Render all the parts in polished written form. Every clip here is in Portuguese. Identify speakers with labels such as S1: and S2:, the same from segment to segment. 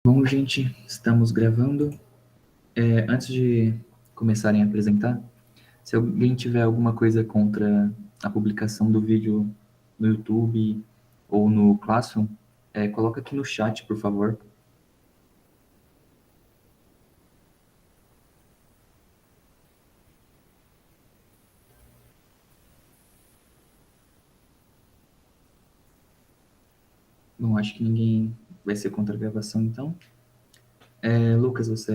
S1: Bom, gente, estamos gravando. Antes de começarem a apresentar, se alguém tiver alguma coisa contra a publicação do vídeo no YouTube ou no Classroom, coloca aqui no chat, por favor. Bom, acho que ninguém vai ser contra a gravação, então. Lucas,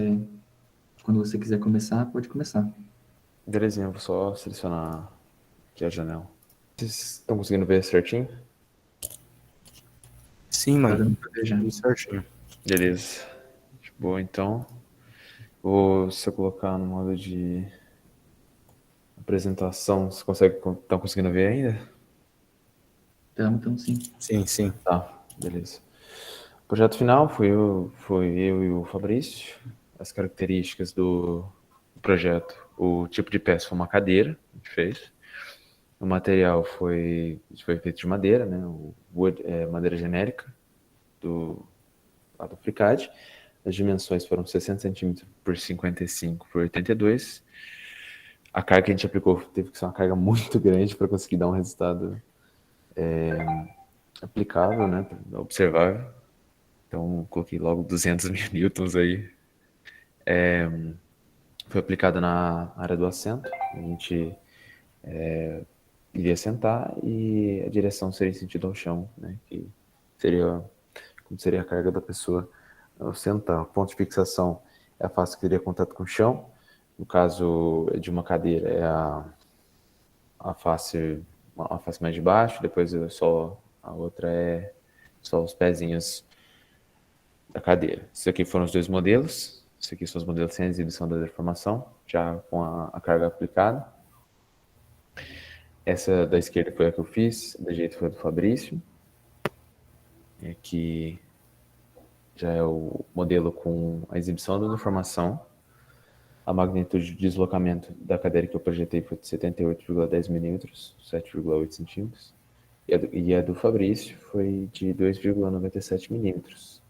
S1: quando você quiser começar, pode começar.
S2: Belezinha, vou só selecionar aqui a janela. Vocês estão conseguindo ver certinho?
S3: Sim,
S1: Tá
S3: mano.
S1: dando pra ver já.
S3: Tudo certinho.
S2: Beleza. Boa, então. Vou se eu colocar no modo de apresentação, você estão conseguindo ver ainda?
S1: Então, sim.
S3: Sim.
S2: Tá, beleza. O projeto final foi eu e o Fabrício. As características do projeto. O tipo de peça foi uma cadeira, a gente fez. O material foi feito de madeira, né? O wood é madeira genérica lá do FreeCAD. As dimensões foram 60 centímetros por 55 por 82. A carga que a gente aplicou teve que ser uma carga muito grande para conseguir dar um resultado aplicável, né? Observável. Então, coloquei logo 200 mil newtons aí. Foi aplicada na área do assento. A gente iria sentar e a direção seria em sentido ao chão, né? Que seria como seria a carga da pessoa ao sentar. O ponto de fixação é a face que teria contato com o chão. No caso de uma cadeira, é a face mais de baixo, depois só a outra é só os pezinhos da cadeira. Esses aqui foram os dois modelos. Esses aqui são os modelos sem exibição da deformação, já com a carga aplicada. Essa da esquerda foi a que eu fiz, da direita foi a do Fabrício. E aqui já é o modelo com a exibição da deformação. A magnitude de deslocamento da cadeira que eu projetei foi de 78,10 milímetros, 7,8 centímetros. E a do Fabrício foi de 2,97 milímetros.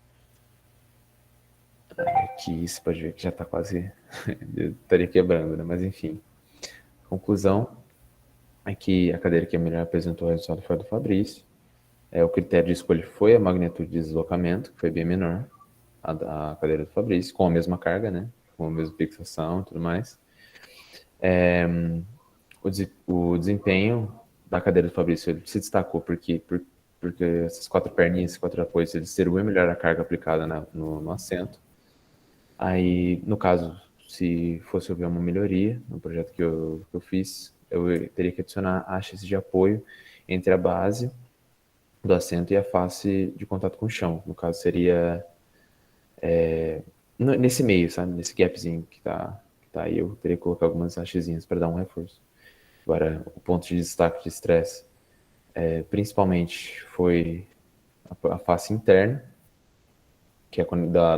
S2: Que você pode ver que já está quase... estaria quebrando, né? Mas enfim. Conclusão é que a cadeira que melhor apresentou o resultado foi a do Fabrício. O critério de escolha foi a magnitude de deslocamento, que foi bem menor, a da cadeira do Fabrício, com a mesma carga, né? Com a mesma fixação e tudo mais. O desempenho da cadeira do Fabrício ele se destacou porque essas quatro perninhas, esses quatro apoios, eles distribuem melhor a carga aplicada no assento. Aí, no caso, se fosse haver uma melhoria no projeto que eu fiz, eu teria que adicionar hastes de apoio entre a base do assento e a face de contato com o chão. No caso, seria nesse meio, sabe? Nesse gapzinho que tá aí, eu teria que colocar algumas hastezinhas para dar um reforço. Agora, o ponto de destaque de estresse, principalmente, foi a face interna, que é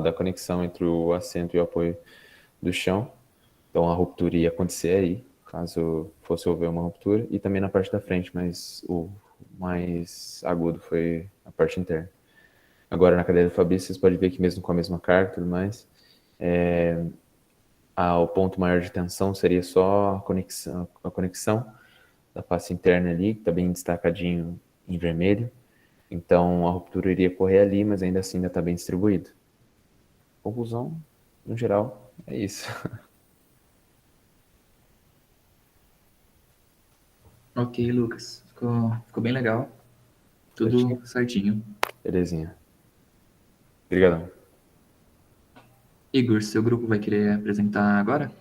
S2: da conexão entre o assento e o apoio do chão. Então, a ruptura ia acontecer aí, caso fosse haver uma ruptura. E também na parte da frente, mas o mais agudo foi a parte interna. Agora, na cadeira do Fabrício, vocês podem ver que mesmo com a mesma carga e tudo mais, o ponto maior de tensão seria só a conexão da face interna ali, que está bem destacadinho em vermelho. Então, a ruptura iria correr ali, mas ainda assim ainda está bem distribuído. Conclusão, no geral, é isso.
S1: Ok, Lucas. Ficou bem legal. Tudo certinho.
S2: Belezinha. Obrigadão.
S1: Igor, seu grupo vai querer apresentar agora?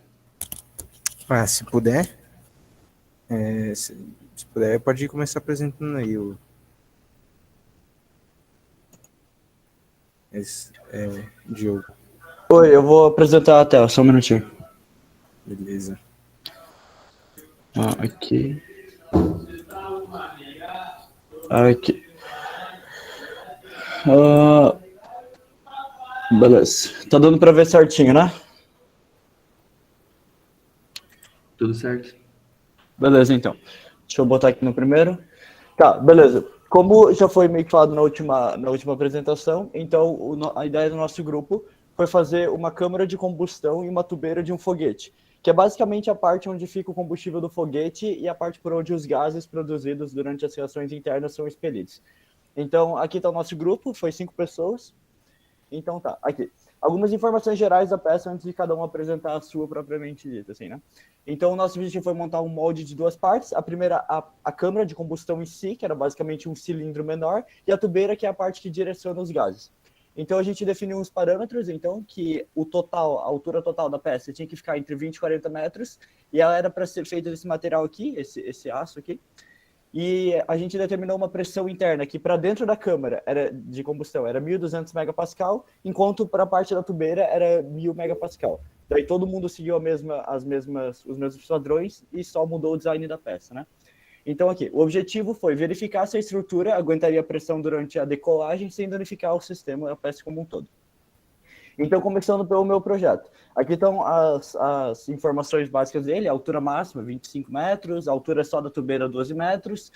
S3: Se puder. Se puder, pode começar apresentando aí o Diogo.
S4: Oi, eu vou apresentar a tela, só um minutinho.
S3: Beleza.
S4: Aqui. Aqui. Beleza. Tá dando pra ver certinho, né?
S1: Tudo certo.
S4: Beleza, então. Deixa eu botar aqui no primeiro. Tá, beleza. Como já foi meio que falado na última apresentação, então a ideia do nosso grupo foi fazer uma câmara de combustão e uma tubeira de um foguete, que é basicamente a parte onde fica o combustível do foguete e a parte por onde os gases produzidos durante as reações internas são expelidos. Então, aqui está o nosso grupo, foi 5 pessoas. Então tá, aqui. Algumas informações gerais da peça antes de cada um apresentar a sua propriamente dita, assim, né? Então, o nosso objetivo foi montar um molde de 2 partes. A primeira, a câmara de combustão em si, que era basicamente um cilindro menor, e a tubeira, que é a parte que direciona os gases. Então, a gente definiu uns parâmetros, então, que o total, a altura total da peça tinha que ficar entre 20 e 40 metros, e ela era para ser feita desse material aqui, esse aço aqui. E a gente determinou uma pressão interna que para dentro da câmara era de combustão era 1.200 megapascal, enquanto para a parte da tubeira era 1.000 megapascal. Daí todo mundo seguiu os mesmos padrões e só mudou o design da peça, né? Então aqui, o objetivo foi verificar se a estrutura aguentaria a pressão durante a decolagem sem danificar o sistema, a peça como um todo. Então, começando pelo meu projeto. Aqui estão as informações básicas dele, a altura máxima, 25 metros, a altura só da tubeira, 12 metros,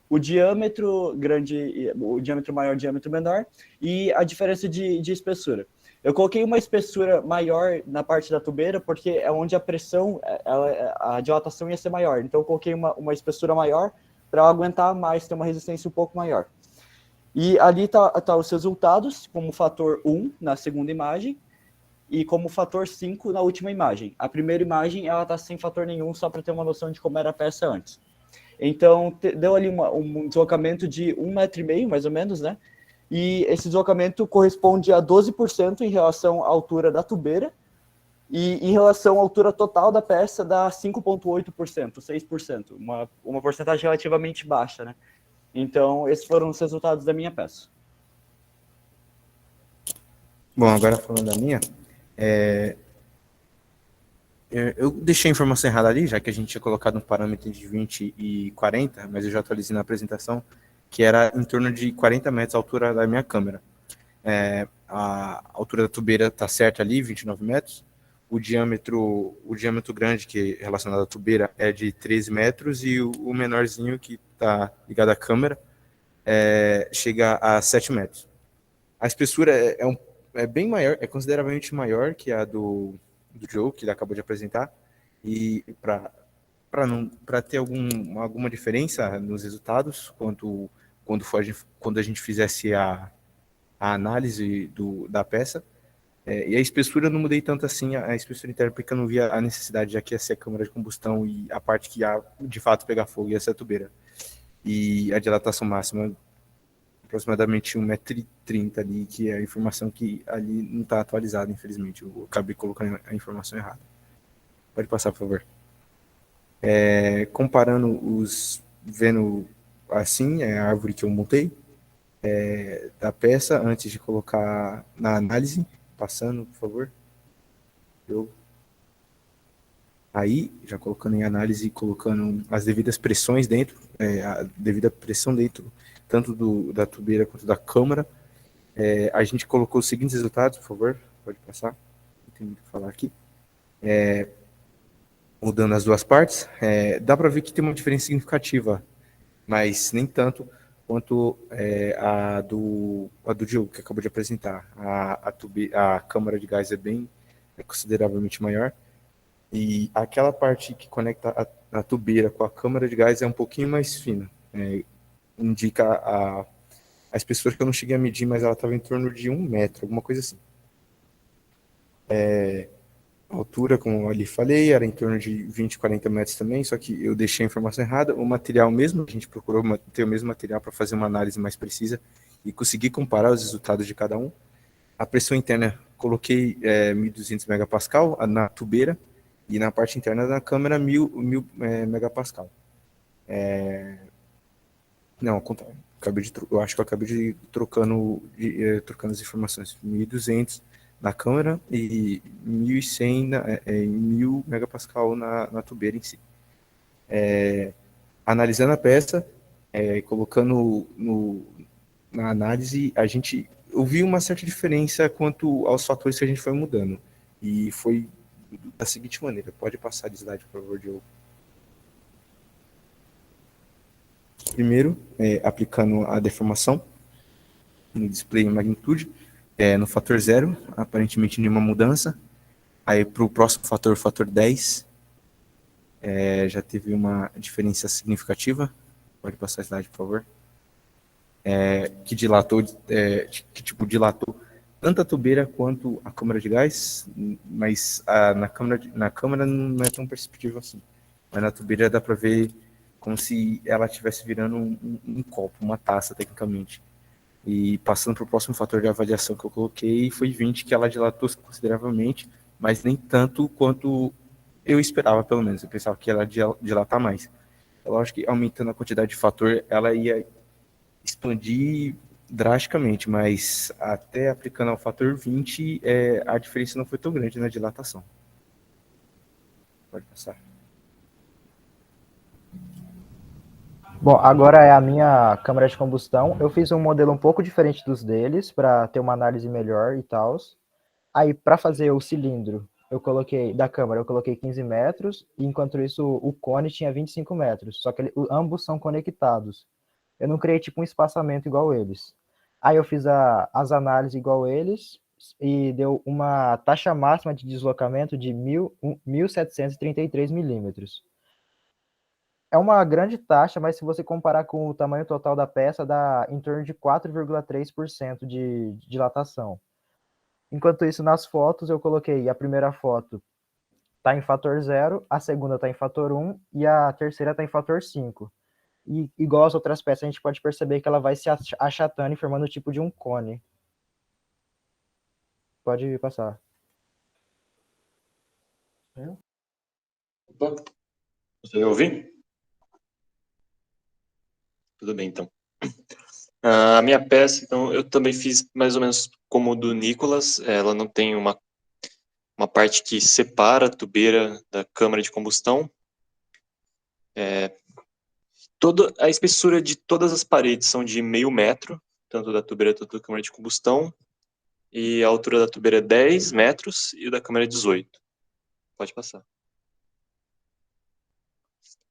S4: o diâmetro grande, o diâmetro maior, o diâmetro menor, e a diferença de espessura. Eu coloquei uma espessura maior na parte da tubeira, porque é onde a pressão, a dilatação ia ser maior. Então, eu coloquei uma espessura maior para aguentar mais, ter uma resistência um pouco maior. E ali tá os resultados, como fator 1 na segunda imagem, e como fator 5 na última imagem. A primeira imagem, ela tá sem fator nenhum, só para ter uma noção de como era a peça antes. Então, deu ali um deslocamento de 1,5 metro, mais ou menos, né? E esse deslocamento corresponde a 12% em relação à altura da tubeira, e em relação à altura total da peça, dá 5,8%, 6%, uma porcentagem relativamente baixa, né? Então, esses foram os resultados da minha peça.
S3: Bom, agora falando da minha, eu deixei a informação errada ali, já que a gente tinha colocado um parâmetro de 20 e 40, mas eu já atualizei na apresentação, que era em torno de 40 metros a altura da minha câmera. A altura da tubeira está certa ali, 29 metros. O diâmetro grande, que é relacionado à tubeira, é de 13 metros, e o menorzinho, que está ligado à câmera, chega a 7 metros. A espessura é bem maior, é consideravelmente maior que a do Joe, que ele acabou de apresentar, e para ter alguma diferença nos resultados, quando a gente fizesse a análise da peça, e a espessura eu não mudei tanto assim, a espessura interna, porque eu não via a necessidade, já que ia ser a câmara de combustão e a parte que ia de fato pegar fogo ia ser a tubeira. E a dilatação máxima, aproximadamente 1,30 m ali, que é a informação que ali não está atualizada, infelizmente. Eu acabei colocando a informação errada. Pode passar, por favor. Comparando vendo assim, a árvore que eu montei, da peça, antes de colocar na análise. Passando, por favor. Aí, já colocando em análise, colocando as devidas pressões dentro, a devida pressão dentro, tanto da tubeira quanto da câmara. A gente colocou os seguintes resultados, por favor. Pode passar. Não tem muito o que falar aqui. Mudando as duas partes, dá para ver que tem uma diferença significativa, mas nem tanto quanto a do Diogo, que acabou de apresentar. A câmara de gás é consideravelmente maior, e aquela parte que conecta a tubeira com a câmara de gás é um pouquinho mais fina. Indica a espessura, que eu não cheguei a medir, mas ela estava em torno de 1 metro, alguma coisa assim. A altura, como eu ali falei, era em torno de 20, 40 metros também, só que eu deixei a informação errada. O material mesmo, a gente procurou ter o mesmo material para fazer uma análise mais precisa e conseguir comparar os resultados de cada um. A pressão interna, coloquei 1.200 megapascal na tubeira, e na parte interna da câmera 1.000 megapascal. Não, ao contrário. Eu acho que eu acabei de trocando as informações. 1.200 na câmera e 1.100 1.000 megapascal na tubeira em si. Analisando a peça, colocando na análise, a gente ouviu uma certa diferença quanto aos fatores que a gente foi mudando. E foi da seguinte maneira. Pode passar de slide, por favor, Diogo. primeiro, aplicando a deformação no display em magnitude, no fator 0, aparentemente nenhuma mudança. Aí para o próximo fator, fator 10, já teve uma diferença significativa. Pode passar a slide, por favor. Que dilatou, dilatou tanto a tubeira quanto a câmara de gás, mas na câmara não é tão perceptível assim. Mas na tubeira dá para ver como se ela estivesse virando um copo, uma taça, tecnicamente. E passando para o próximo fator de avaliação que eu coloquei, foi 20, que ela dilatou consideravelmente, mas nem tanto quanto eu esperava, pelo menos. Eu pensava que ela ia dilatar mais. É lógico que aumentando a quantidade de fator, ela ia expandir drasticamente, mas até aplicando ao fator 20, a diferença não foi tão grande na dilatação. Pode passar.
S5: Bom, agora é a minha câmara de combustão. Eu fiz um modelo um pouco diferente dos deles, para ter uma análise melhor e tal. Aí, para fazer o cilindro, da câmara, eu coloquei 15 metros, e enquanto isso, o cone tinha 25 metros, só que ambos são conectados. Eu não criei, tipo, um espaçamento igual eles. Aí eu fiz as análises igual eles, e deu uma taxa máxima de deslocamento de 1.733 milímetros. É uma grande taxa, mas se você comparar com o tamanho total da peça, dá em torno de 4,3% de dilatação. Enquanto isso, nas fotos, eu coloquei a primeira foto está em fator 0, a segunda está em fator 1 e a terceira está em fator 5. E igual as outras peças, a gente pode perceber que ela vai se achatando e formando o tipo de um cone. Pode passar.
S6: Opa, você me ouvir? Tudo bem, então. A minha peça, então, eu também fiz mais ou menos como o do Nicolas. Ela não tem uma parte que separa a tubeira da câmara de combustão. Toda a espessura de todas as paredes são de 0,5 metro, tanto da tubeira quanto da câmara de combustão. E a altura da tubeira é 10 metros e da câmara é 18. Pode passar.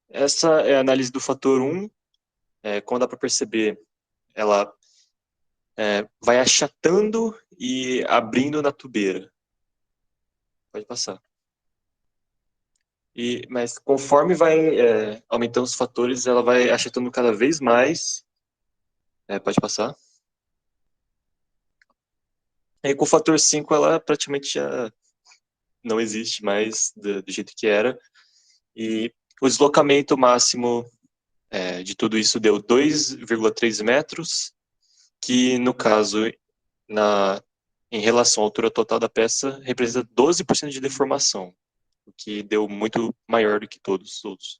S6: Essa é a análise do fator 1. Como dá para perceber, ela vai achatando e abrindo na tubeira. Pode passar. Mas conforme vai aumentando os fatores, ela vai achatando cada vez mais. Pode passar. E com o fator 5, ela praticamente já não existe mais do jeito que era. E o deslocamento máximo de tudo isso deu 2,3 metros, que no caso, em relação à altura total da peça, representa 12% de deformação, o que deu muito maior do que todos os outros.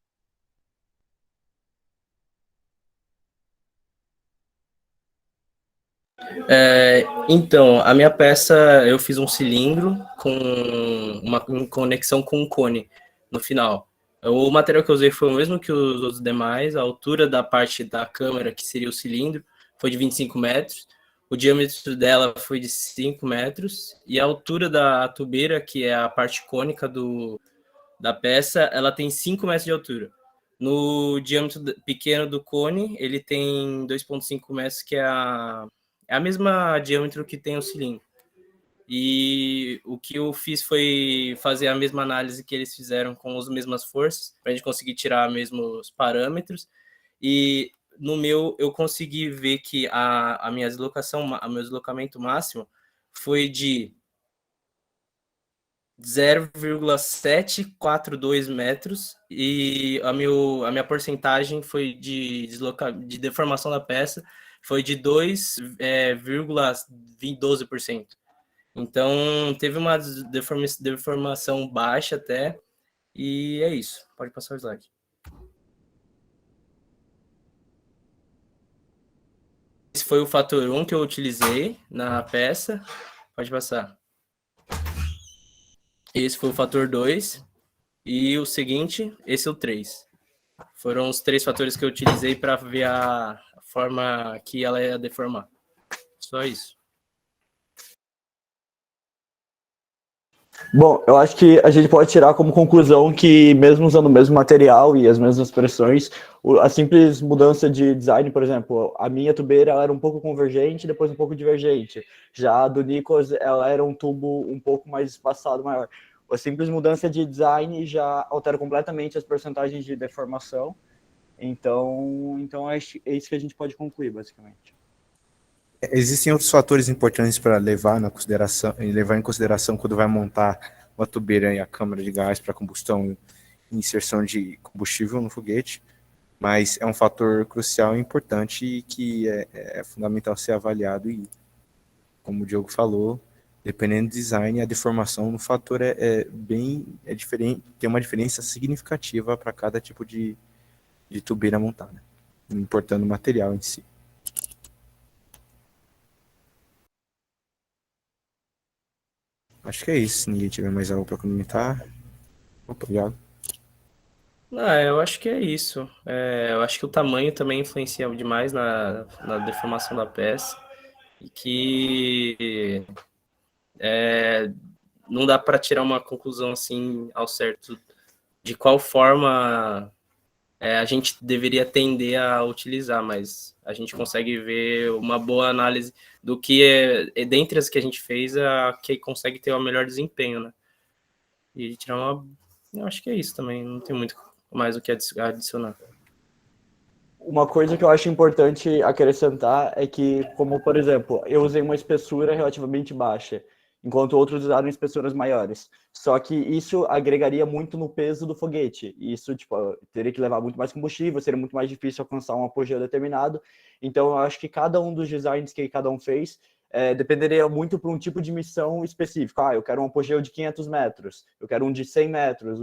S7: Então, a minha peça, eu fiz um cilindro com uma conexão com um cone no final. O material que eu usei foi o mesmo que os outros demais. A altura da parte da câmera, que seria o cilindro, foi de 25 metros. O diâmetro dela foi de 5 metros. E a altura da tubeira, que é a parte cônica da peça, ela tem 5 metros de altura. No diâmetro pequeno do cone, ele tem 2,5 metros, que é a mesma diâmetro que tem o cilindro. E o que eu fiz foi fazer a mesma análise que eles fizeram com as mesmas forças, para a gente conseguir tirar os mesmos parâmetros. E no meu, eu consegui ver que a minha deslocação, o meu deslocamento máximo foi de 0,742 metros e a minha porcentagem foi de deformação da peça foi de 2,12%. Então, teve uma deformação baixa até, e é isso. Pode passar o slide. Esse foi o fator 1 que eu utilizei na peça. Pode passar. Esse foi o fator 2. E o seguinte, esse é o 3. Foram os 3 fatores que eu utilizei para ver a forma que ela ia deformar. Só isso.
S4: Bom, eu acho que a gente pode tirar como conclusão que, mesmo usando o mesmo material e as mesmas pressões, a simples mudança de design, por exemplo, a minha tubeira ela era um pouco convergente, depois um pouco divergente. Já a do Nicolas, ela era um tubo um pouco mais espaçado, maior. A simples mudança de design já altera completamente as porcentagens de deformação. Então é isso que a gente pode concluir, basicamente.
S3: Existem outros fatores importantes para levar em consideração quando vai montar uma tubeira e a câmara de gás para combustão e inserção de combustível no foguete, mas é um fator crucial e importante e que é fundamental ser avaliado e, como o Diogo falou, dependendo do design, a deformação no fator é diferente, tem uma diferença significativa para cada tipo de tubeira montada, não importando o material em si. Acho que é isso. Se ninguém tiver mais algo para comentar. Opa, obrigado.
S7: Eu acho que é isso. Eu acho que o tamanho também influencia demais na deformação da peça e que não dá para tirar uma conclusão assim ao certo de qual forma a gente deveria tender a utilizar, mas a gente consegue ver uma boa análise do que dentre as que a gente fez, a que consegue ter o melhor desempenho, né? E tirar eu acho que é isso também, não tem muito mais o que adicionar.
S4: Uma coisa que eu acho importante acrescentar é que, como por exemplo, eu usei uma espessura relativamente baixa, enquanto outros usaram espessuras maiores. Só que isso agregaria muito no peso do foguete. E isso, tipo, teria que levar muito mais combustível, seria muito mais difícil alcançar um apogeu determinado. Então, eu acho que cada um dos designs que cada um fez dependeria muito para um tipo de missão específica. Eu quero um apogeu de 500 metros, eu quero um de 100 metros,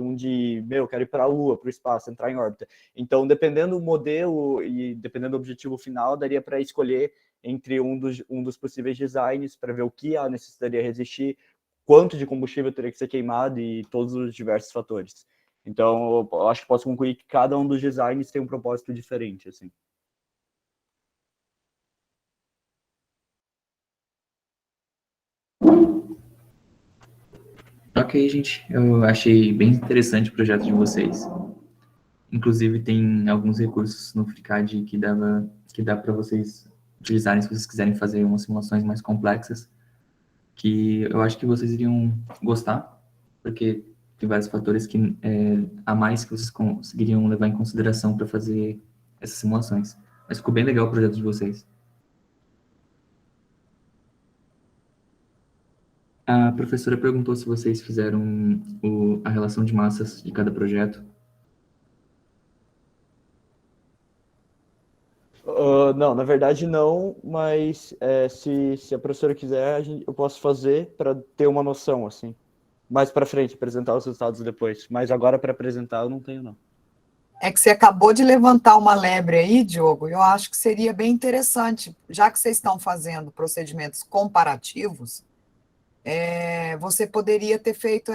S4: eu quero ir para a Lua, para o espaço, entrar em órbita. Então, dependendo do modelo e dependendo do objetivo final, daria para escolher entre um dos possíveis designs para ver o que a necessitaria resistir, quanto de combustível teria que ser queimado e todos os diversos fatores. Então, eu acho que posso concluir que cada um dos designs tem um propósito diferente, assim.
S1: Ok, gente, eu achei bem interessante o projeto de vocês. Inclusive, tem alguns recursos no FreeCAD que dá para vocês utilizarem se vocês quiserem fazer umas simulações mais complexas, que eu acho que vocês iriam gostar, porque tem vários fatores a mais que vocês conseguiriam levar em consideração para fazer essas simulações. Mas ficou bem legal o projeto de vocês. A professora perguntou se vocês fizeram a relação de massas de cada projeto.
S4: Não, na verdade não, mas se a professora quiser, eu posso fazer para ter uma noção, assim. Mais para frente, apresentar os resultados depois. Mas agora para apresentar eu não tenho, não.
S8: É que você acabou de levantar uma lebre aí, Diogo, eu acho que seria bem interessante, já que vocês estão fazendo procedimentos comparativos, você poderia ter feito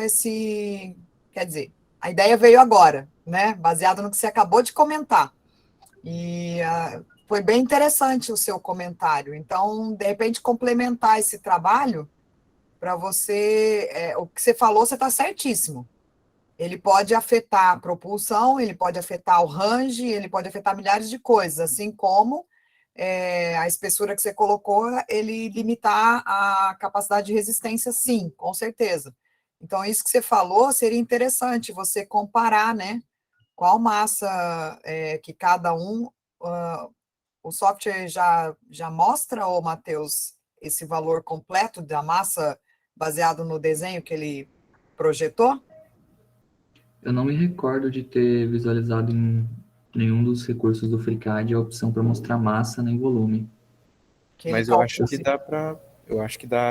S8: quer dizer, a ideia veio agora, né, baseado no que você acabou de comentar, e foi bem interessante o seu comentário, então, de repente, complementar esse trabalho, para você, o que você falou, você está certíssimo. Ele pode afetar a propulsão, ele pode afetar o range, ele pode afetar milhares de coisas, assim como a espessura que você colocou, ele limitar a capacidade de resistência, sim, com certeza. Então, isso que você falou seria interessante você comparar, né? Qual massa que cada um. O software já mostra, ô Matheus, esse valor completo da massa baseado no desenho que ele projetou?
S1: Eu não me recordo de ter visualizado em nenhum dos recursos do FreeCAD a opção para mostrar massa nem volume.
S3: Mas eu acho que dá para,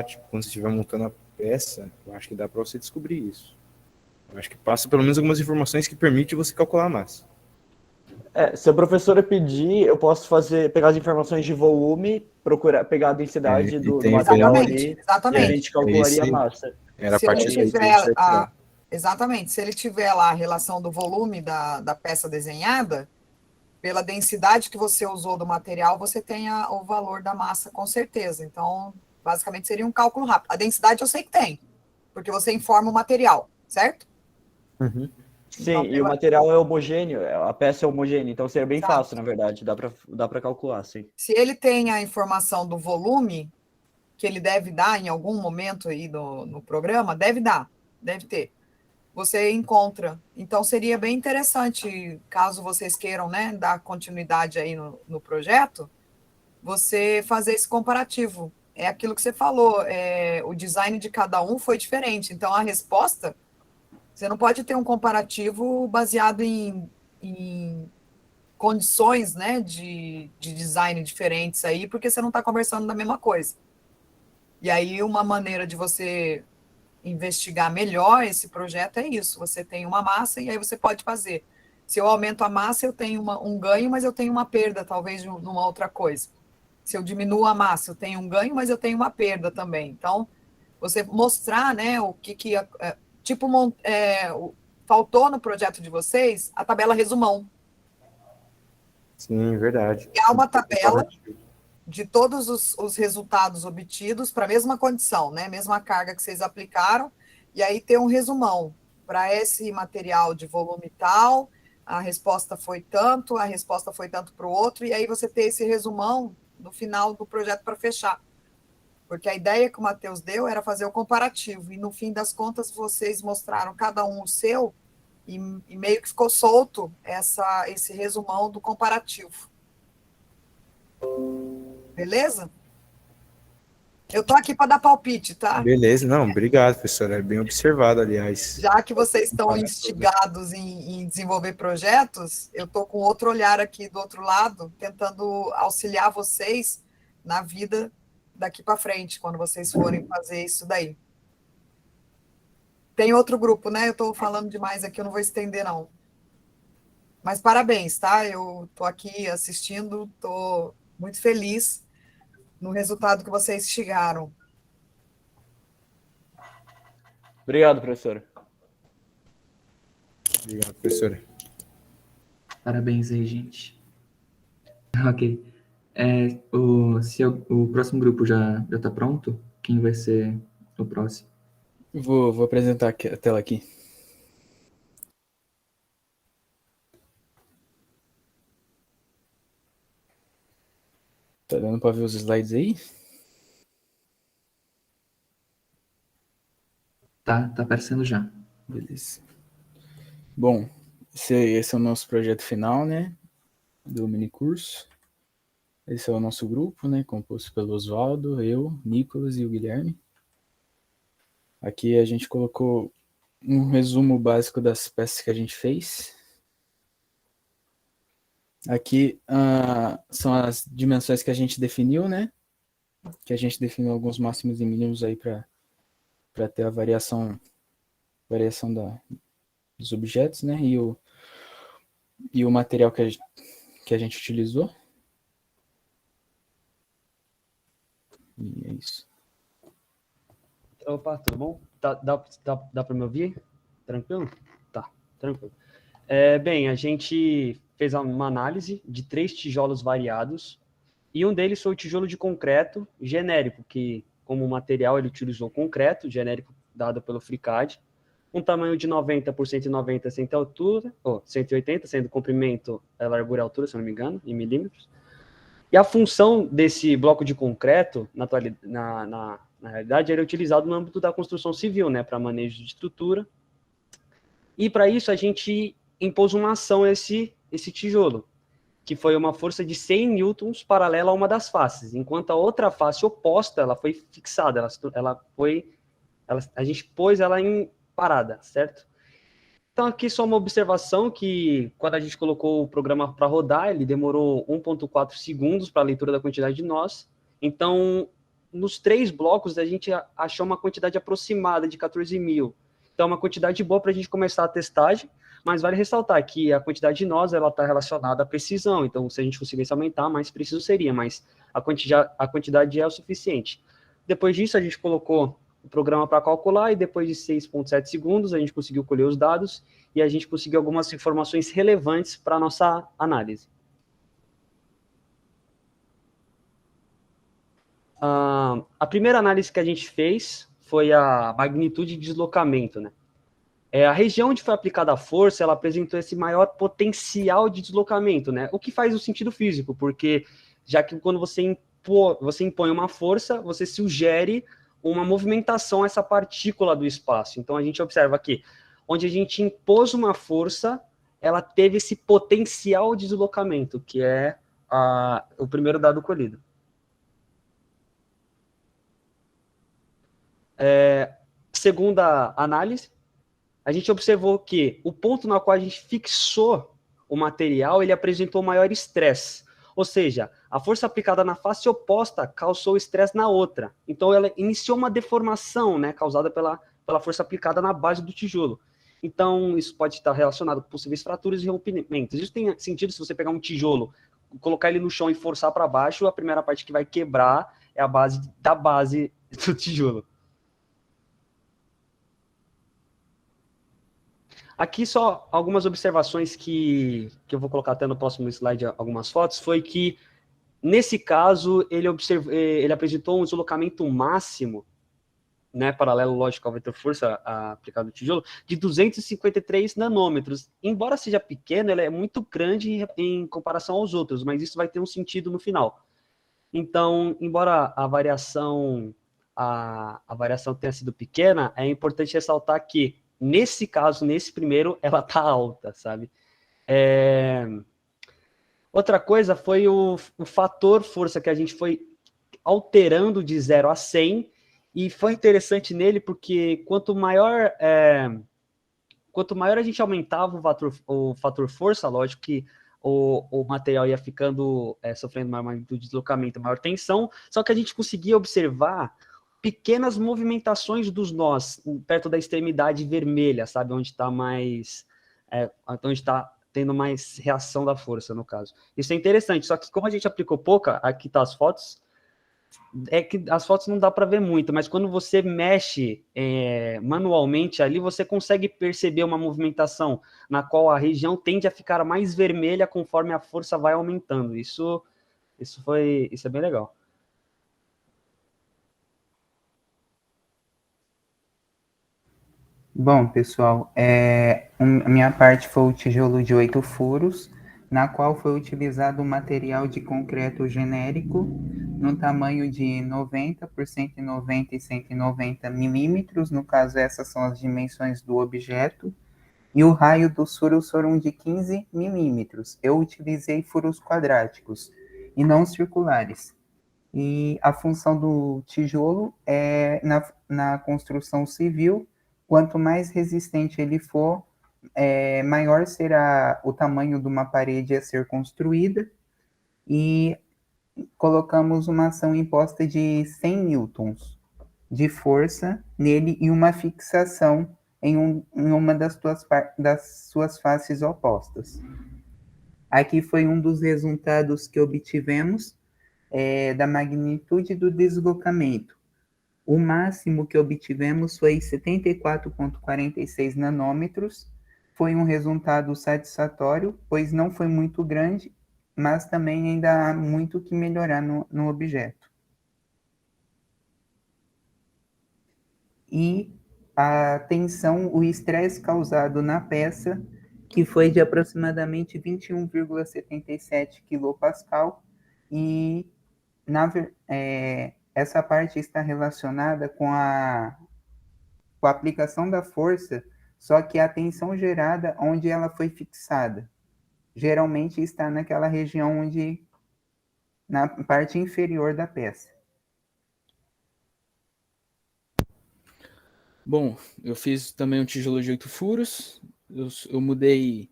S3: tipo, quando você estiver montando a peça, eu acho que dá para você descobrir isso. Eu acho que passa pelo menos algumas informações que permitem você calcular a massa.
S4: Se a professora pedir, eu posso pegar as informações de volume, pegar a densidade do material ali,
S8: exatamente.
S4: E a gente calcularia a massa.
S3: Era a partir daí que a gente vai tirar.
S8: Exatamente. Se ele tiver lá a relação do volume da peça desenhada, pela densidade que você usou do material, você tem o valor da massa, com certeza. Então, basicamente, seria um cálculo rápido. A densidade eu sei que tem. porque você informa o material, certo?
S3: Uhum.
S4: Sim,
S8: Então,
S4: e o material é homogêneo, a peça é homogênea, então seria bem
S8: Exato.
S4: fácil, na verdade, dá para calcular, sim.
S8: Se ele tem a informação do volume, que ele deve dar em algum momento aí no programa, deve dar, deve ter. Você encontra. Então, seria bem interessante, caso vocês queiram, né, dar continuidade aí no projeto, você fazer esse comparativo. É aquilo que você falou, o design de cada um foi diferente. Então, a resposta, você não pode ter um comparativo baseado em condições, né, de design diferentes aí, porque você não está conversando da mesma coisa. E aí, uma maneira de você investigar melhor esse projeto é isso. Você tem uma massa e aí você pode fazer. Se eu aumento a massa, eu tenho um ganho, mas eu tenho uma perda, talvez, numa outra coisa. Se eu diminuo a massa, eu tenho um ganho, mas eu tenho uma perda também. Então, você mostrar, né, o que tipo, faltou no projeto de vocês a tabela resumão.
S3: Sim, verdade.
S8: É uma tabela de todos os resultados obtidos para a mesma condição, né? Mesma carga que vocês aplicaram, e aí ter um resumão. Para esse material de volume tal, a resposta foi tanto para o outro, e aí você ter esse resumão no final do projeto para fechar. Porque a ideia que o Matheus deu era fazer o comparativo, e no fim das contas vocês mostraram cada um o seu, e meio que ficou solto esse resumão do comparativo. Beleza? Eu tô aqui para dar palpite, tá?
S3: Beleza, não, obrigado, professora. É bem observado, aliás.
S8: Já que vocês estão instigados em desenvolver projetos, eu tô com outro olhar aqui do outro lado, tentando auxiliar vocês na vida daqui para frente, quando vocês forem fazer isso daí. Tem outro grupo, né? Eu estou falando demais aqui, eu não vou estender, não. Mas parabéns, tá? Eu estou aqui assistindo, estou muito feliz no resultado que vocês chegaram.
S4: Obrigado, professora.
S3: Obrigado, professora.
S1: Parabéns aí, gente. Ok. Se o próximo grupo já está pronto, quem vai ser o próximo?
S9: Vou apresentar a tela aqui. Tá dando para ver os slides aí?
S1: Tá aparecendo já.
S9: Beleza. Bom, esse é o nosso projeto final, né? Do minicurso. Esse é o nosso grupo, né? Composto pelo Oswaldo, eu, Nicolas e o Guilherme. Aqui a gente colocou um resumo básico das peças que a gente fez. Aqui são as dimensões que a gente definiu, né? Que a gente definiu alguns máximos e mínimos aí para ter a variação dos objetos, né? E o material que a gente utilizou. E é isso.
S10: Opa, tudo bom? Dá para me ouvir? Tranquilo? Tá, tranquilo. Bem, a gente fez uma análise de 3 tijolos variados e um deles foi o tijolo de concreto genérico, que como material ele utilizou concreto genérico dado pelo FreeCAD, um tamanho de 90 por 190 sem altura, 180, sendo comprimento, largura e altura, se eu não me engano, em milímetros. E a função desse bloco de concreto, na realidade, ele é utilizado no âmbito da construção civil, né, para manejo de estrutura. E para isso a gente impôs uma ação a esse tijolo, que foi uma força de 100 newtons paralela a uma das faces, enquanto a outra face oposta ela foi fixada, a gente pôs ela em parada, certo? Então aqui só uma observação que quando a gente colocou o programa para rodar, ele demorou 1.4 segundos para a leitura da quantidade de nós. Então, nos 3 blocos, a gente achou uma quantidade aproximada de 14 mil. Então, é uma quantidade boa para a gente começar a testagem, mas vale ressaltar que a quantidade de nós está relacionada à precisão. Então, se a gente conseguisse aumentar, mais preciso seria, mas a quantidade é o suficiente. Depois disso, a gente colocou o programa para calcular e depois de 6.7 segundos a gente conseguiu colher os dados e a gente conseguiu algumas informações relevantes para a nossa análise. A primeira análise que a gente fez foi a magnitude de deslocamento, né? A região onde foi aplicada a força, ela apresentou esse maior potencial de deslocamento, né? O que faz o sentido físico, porque já que quando você impõe uma força, você sugere uma movimentação a essa partícula do espaço. Então, a gente observa que, onde a gente impôs uma força, ela teve esse potencial de deslocamento, que é o primeiro dado colhido. Segunda análise, a gente observou que o ponto no qual a gente fixou o material, ele apresentou maior estresse. Ou seja, a força aplicada na face oposta causou estresse na outra. Então, ela iniciou uma deformação, né, causada pela força aplicada na base do tijolo. Então, isso pode estar relacionado com possíveis fraturas e rompimentos. Isso tem sentido se você pegar um tijolo, colocar ele no chão e forçar para baixo, a primeira parte que vai quebrar é a base da base do tijolo. Aqui só algumas observações que eu vou colocar até no próximo slide, algumas fotos, foi que, nesse caso, ele apresentou um deslocamento máximo, né, paralelo, lógico, ao vetor-força aplicado no tijolo, de 253 nanômetros. Embora seja pequeno, ele é muito grande em comparação aos outros, mas isso vai ter um sentido no final. Então, embora a variação tenha sido pequena, é importante ressaltar que, nesse caso, nesse primeiro, ela tá alta, sabe? Outra coisa foi o fator força, que a gente foi alterando de 0 a 100, e foi interessante nele porque quanto maior a gente aumentava o fator força, lógico que o material ia ficando sofrendo maior magnitude de deslocamento, maior tensão, só que a gente conseguia observar pequenas movimentações dos nós perto da extremidade vermelha, sabe? Onde está mais... onde está tendo mais reação da força, no caso. Isso é interessante, só que como a gente aplicou pouca, aqui tá as fotos, é que as fotos não dá para ver muito, mas quando você mexe manualmente ali, você consegue perceber uma movimentação na qual a região tende a ficar mais vermelha conforme a força vai aumentando. Isso é bem legal.
S11: Bom, pessoal, a minha parte foi o tijolo de 8 furos, na qual foi utilizado um material de concreto genérico, no tamanho de 90 por 190 e 190 milímetros, no caso essas são as dimensões do objeto, e o raio dos furos foram de 15 milímetros. Eu utilizei furos quadráticos e não circulares. E a função do tijolo é, na construção civil, quanto mais resistente ele for, maior será o tamanho de uma parede a ser construída, e colocamos uma ação imposta de 100 newtons de força nele e uma fixação em uma das suas faces opostas. Aqui foi um dos resultados que obtivemos da magnitude do deslocamento. O máximo que obtivemos foi 74,46 nanômetros. Foi um resultado satisfatório, pois não foi muito grande, mas também ainda há muito que melhorar no objeto. E a tensão, o estresse causado na peça, que foi de aproximadamente 21,77 kPa, e essa parte está relacionada com a aplicação da força, só que a tensão gerada onde ela foi fixada. Geralmente está naquela região na parte inferior da peça.
S9: Bom, eu fiz também um tijolo de 8 furos, eu mudei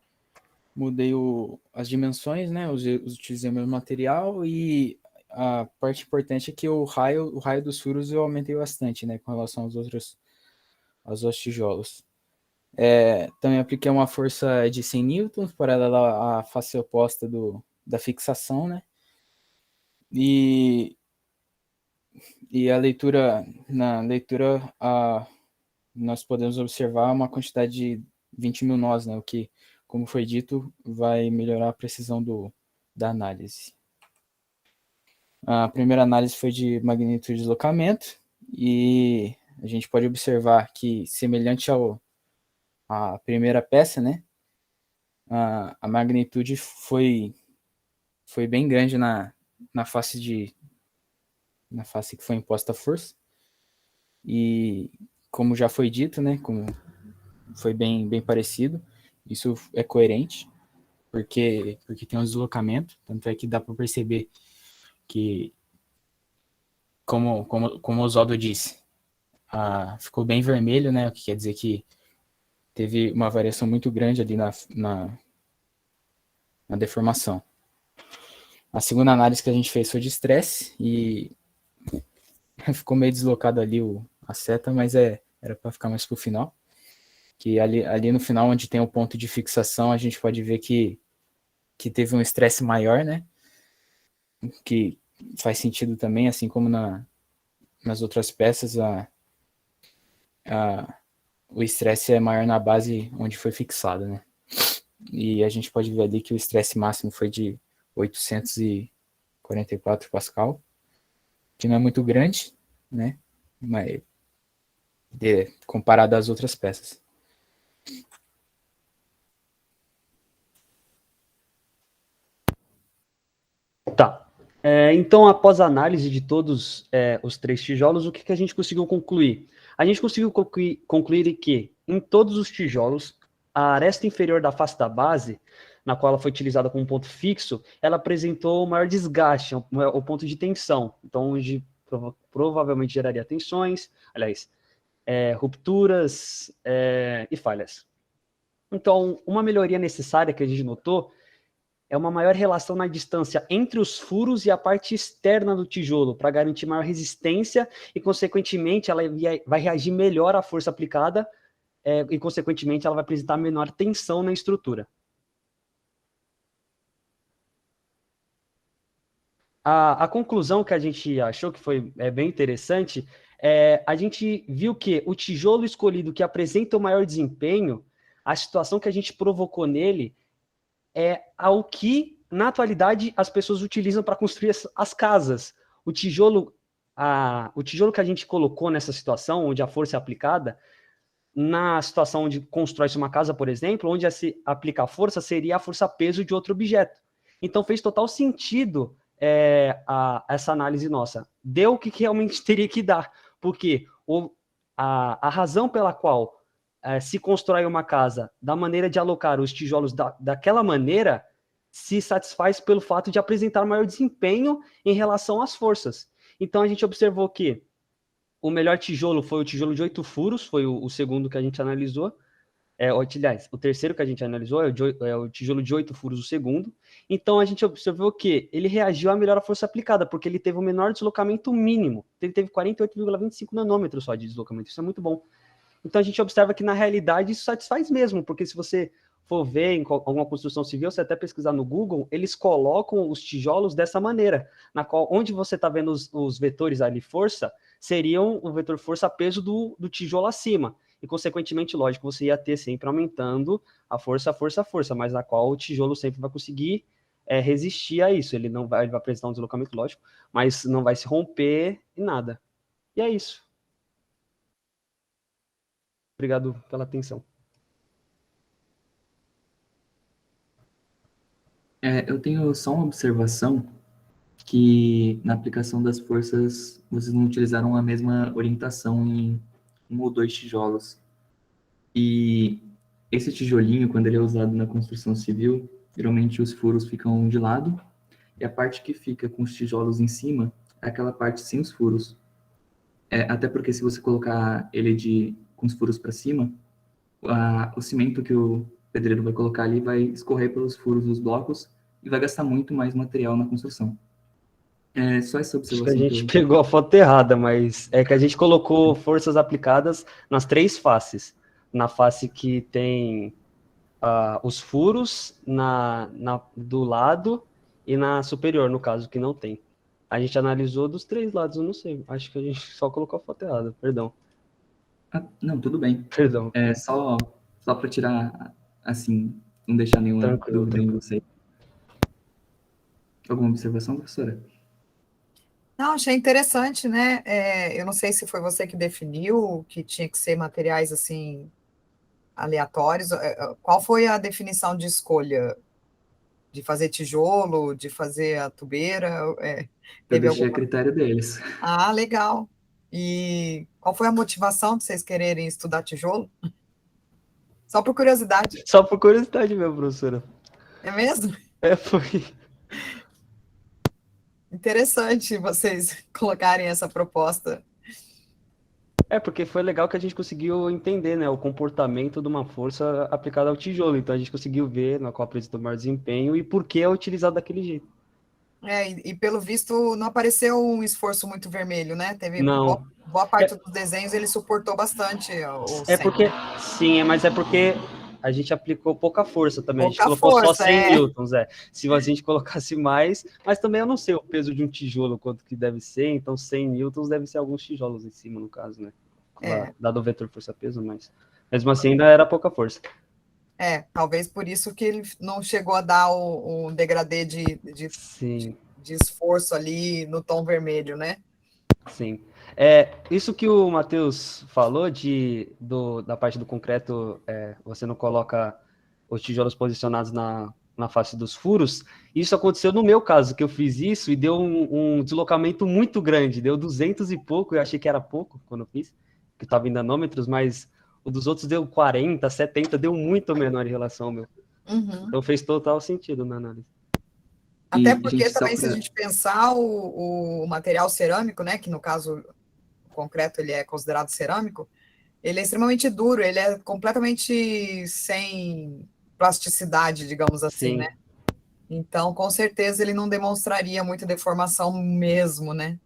S9: as dimensões, né? Utilizei o mesmo material, e a parte importante é que o raio dos furos eu aumentei bastante, né? Com relação aos outros tijolos. Também apliquei uma força de 100 newtons paralela à face oposta da fixação, né? E na leitura, nós podemos observar uma quantidade de 20 mil nós, né? O que, como foi dito, vai melhorar a precisão da análise. A primeira análise foi de magnitude de deslocamento, e a gente pode observar que, semelhante à primeira peça, né, a magnitude foi bem grande na face que foi imposta a força. E, como já foi dito, né, como foi bem parecido, isso é coerente, porque tem um deslocamento, tanto é que dá para perceber que, como o Oswaldo disse, ficou bem vermelho, né, o que quer dizer que teve uma variação muito grande ali na deformação. A segunda análise que a gente fez foi de estresse e ficou meio deslocado ali a seta, mas era para ficar mais para o final. Que ali no final, onde tem o ponto de fixação, a gente pode ver que teve um estresse maior, né? Que faz sentido também, assim como nas outras peças, o estresse é maior na base onde foi fixado, né? E a gente pode ver ali que o estresse máximo foi de 844 Pascal, que não é muito grande, né? Mas comparado às outras peças.
S10: Tá. Então, após a análise de todos os 3 tijolos, o que a gente conseguiu concluir? A gente conseguiu concluir que, em todos os tijolos, a aresta inferior da face da base, na qual ela foi utilizada como ponto fixo, ela apresentou maior desgaste, o ponto de tensão, então onde provavelmente geraria tensões, aliás, rupturas e falhas. Então, uma melhoria necessária que a gente notou é uma maior relação na distância entre os furos e a parte externa do tijolo, para garantir maior resistência e, consequentemente, ela vai reagir melhor à força aplicada e, consequentemente, ela vai apresentar menor tensão na estrutura. A conclusão que a gente achou que foi bem interessante a gente viu que o tijolo escolhido que apresenta o maior desempenho, a situação que a gente provocou nele é ao que, na atualidade, as pessoas utilizam para construir as casas. O tijolo que a gente colocou nessa situação, onde a força é aplicada, na situação onde constrói-se uma casa, por exemplo, onde se aplica a força, seria a força-peso de outro objeto. Então, fez total sentido essa análise nossa. Deu o que realmente teria que dar, porque a razão pela qual se constrói uma casa da maneira de alocar os tijolos daquela maneira se satisfaz pelo fato de apresentar maior desempenho em relação às forças. Então, a gente observou que o melhor tijolo foi o tijolo de 8 furos, foi o segundo que a gente analisou. Aliás, o terceiro que a gente analisou é o tijolo de 8 furos, o segundo. Então, a gente observou que ele reagiu à melhor força aplicada, porque ele teve o menor deslocamento mínimo. Ele teve 48,25 nanômetros só de deslocamento. Isso é muito bom. Então, a gente observa que, na realidade, isso satisfaz mesmo, porque se você for ver em alguma construção civil, você até pesquisar no Google, eles colocam os tijolos dessa maneira, na qual, onde você está vendo os vetores ali, força, seriam o vetor força-peso do tijolo acima. E, consequentemente, lógico, você ia ter sempre aumentando a força, mas na qual o tijolo sempre vai conseguir resistir a isso. Ele vai apresentar um deslocamento, lógico, mas não vai se romper em nada. E é isso. Obrigado pela atenção.
S1: Eu tenho só uma observação, que na aplicação das forças, vocês não utilizaram a mesma orientação em 1 ou 2 tijolos. E esse tijolinho, quando ele é usado na construção civil, geralmente os furos ficam de lado, e a parte que fica com os tijolos em cima é aquela parte sem os furos. Até porque se você colocar ele com os furos para cima, o cimento que o pedreiro vai colocar ali vai escorrer pelos furos dos blocos e vai gastar muito mais material na construção. Só essa
S10: Acho que
S1: observação.
S10: a gente pegou a foto errada, mas é que a gente colocou forças aplicadas nas 3 faces. Na face que tem os furos do lado e na superior, no caso, que não tem. A gente analisou dos 3 lados, eu não sei. Acho que a gente só colocou a foto errada, perdão.
S1: Não, tudo bem.
S10: Perdão.
S1: Só para tirar, assim, não deixar nenhuma dúvida em você. Alguma observação, professora?
S8: Não, achei interessante, né? Eu não sei se foi você que definiu que tinha que ser materiais assim aleatórios. Qual foi a definição de escolha? De fazer tijolo, de fazer a tubeira?
S1: Eu
S8: Teve
S1: deixei a
S8: alguma?
S1: critério deles.
S8: Ah, legal. E qual foi a motivação de vocês quererem estudar tijolo? Só por curiosidade.
S10: Só por curiosidade mesmo, professora.
S8: É mesmo?
S10: Foi.
S8: Interessante vocês colocarem essa proposta.
S10: Porque foi legal que a gente conseguiu entender, né, o comportamento de uma força aplicada ao tijolo. Então a gente conseguiu ver na qual apresentou maior desempenho e por que é utilizado daquele jeito.
S8: E pelo visto não apareceu um esforço muito vermelho, né? Teve
S10: Não.
S8: boa parte dos desenhos, ele suportou bastante o
S10: É
S8: 100.
S10: porque, sim, mas é porque a gente aplicou pouca força também. A gente
S8: Pouca
S10: colocou só
S8: força,
S10: 100 newtons, Se a gente colocasse mais, mas também eu não sei o peso de um tijolo, quanto que deve ser, então 100 newtons deve ser alguns tijolos em cima, no caso, né? Dado o vetor força-peso, mas mesmo assim ainda era pouca força.
S8: Talvez por isso que ele não chegou a dar o degradê de esforço ali no tom vermelho, né?
S10: Sim. Isso que o Matheus falou da parte do concreto, você não coloca os tijolos posicionados na face dos furos, isso aconteceu no meu caso, que eu fiz isso e deu um deslocamento muito grande, deu 200 e pouco, eu achei que era pouco quando eu fiz, que estava em nanômetros, mas o dos outros deu 40, 70, deu muito menor em relação ao meu.
S8: Uhum.
S10: Então fez total sentido na análise.
S8: Até porque também, se a gente pensar o material cerâmico, né, que no caso o concreto ele é considerado cerâmico, ele é extremamente duro, ele é completamente sem plasticidade, digamos assim, né? Então, com certeza, ele não demonstraria muita deformação mesmo, né?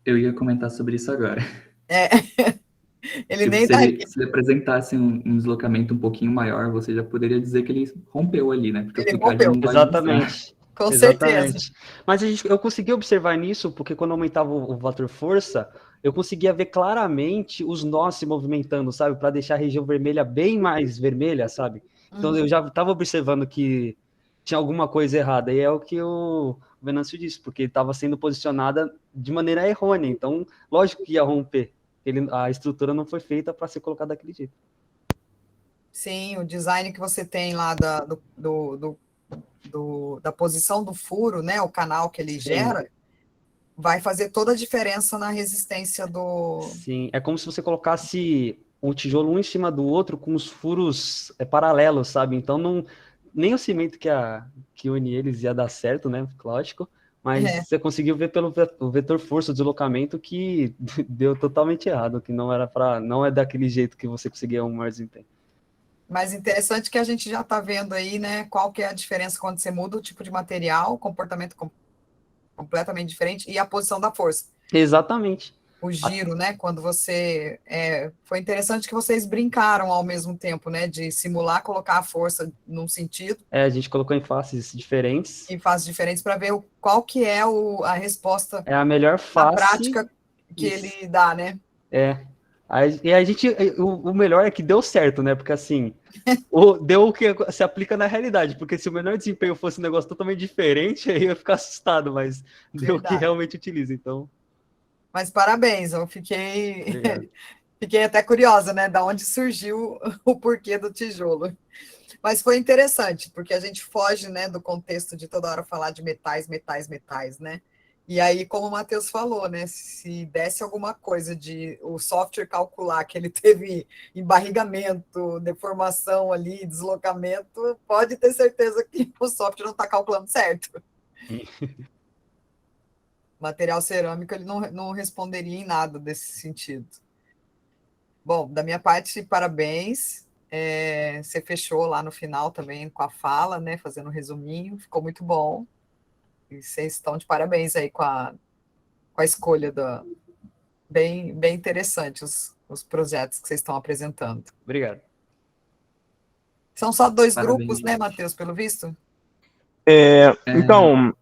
S1: Eu ia comentar sobre isso agora.
S8: Ele
S1: Tipo,
S8: nem
S1: se
S8: dá...
S1: ele apresentasse um deslocamento um pouquinho maior, você já poderia dizer que ele rompeu ali, né? Porque
S8: ele
S1: o FreeCAD não vai
S10: Exatamente.
S8: Com certeza.
S10: Mas eu consegui observar nisso, porque quando aumentava o fator força, eu conseguia ver claramente os nós se movimentando, sabe? Para deixar a região vermelha bem mais vermelha, sabe? Então eu já estava observando que tinha alguma coisa errada. E é o que o Venâncio disse, porque estava sendo posicionada de maneira errônea. Então, lógico que ia romper. A estrutura não foi feita para ser colocada daquele jeito.
S8: Sim, o design que você tem lá da posição do furo, né, o canal que ele gera, vai fazer toda a diferença na resistência do...
S10: Sim, é como se você colocasse um tijolo um em cima do outro com os furos paralelos, sabe? Então, nem o cimento que une eles ia dar certo, né? Lógico. Mas você conseguiu ver pelo vetor força, o deslocamento, que deu totalmente errado, que não é daquele jeito que você conseguia um maior desempenho.
S8: Mas interessante que a gente já está vendo aí, né, qual que é a diferença quando você muda o tipo de material, comportamento completamente diferente, e a posição da força.
S10: Exatamente.
S8: O giro, né, quando você... foi interessante que vocês brincaram ao mesmo tempo, né, de simular, colocar a força num sentido.
S10: A gente colocou em faces diferentes.
S8: Em faces diferentes para ver qual que é a resposta...
S10: É a melhor face...
S8: A prática que ele dá, né?
S10: E a gente, o melhor é que deu certo, né? Porque assim, deu o que se aplica na realidade. Porque se o menor desempenho fosse um negócio totalmente diferente, aí eu ia ficar assustado, mas deu o que realmente utiliza, então.
S8: Mas parabéns, eu fiquei até curiosa, né? Da onde surgiu o porquê do tijolo. Mas foi interessante, porque a gente foge, né, do contexto de toda hora falar de metais, né? E aí, como o Matheus falou, né, se desse alguma coisa de o software calcular que ele teve embarrigamento, deformação ali, deslocamento, pode ter certeza que o software não está calculando certo. Material cerâmico, ele não responderia em nada desse sentido. Bom, da minha parte, parabéns. Você fechou lá no final também com a fala, né, fazendo um resuminho, ficou muito bom. E vocês estão de parabéns aí com a escolha bem interessante os projetos que vocês estão apresentando.
S10: Obrigado.
S8: São só 2 grupos, né, Matheus, pelo visto?
S12: Então,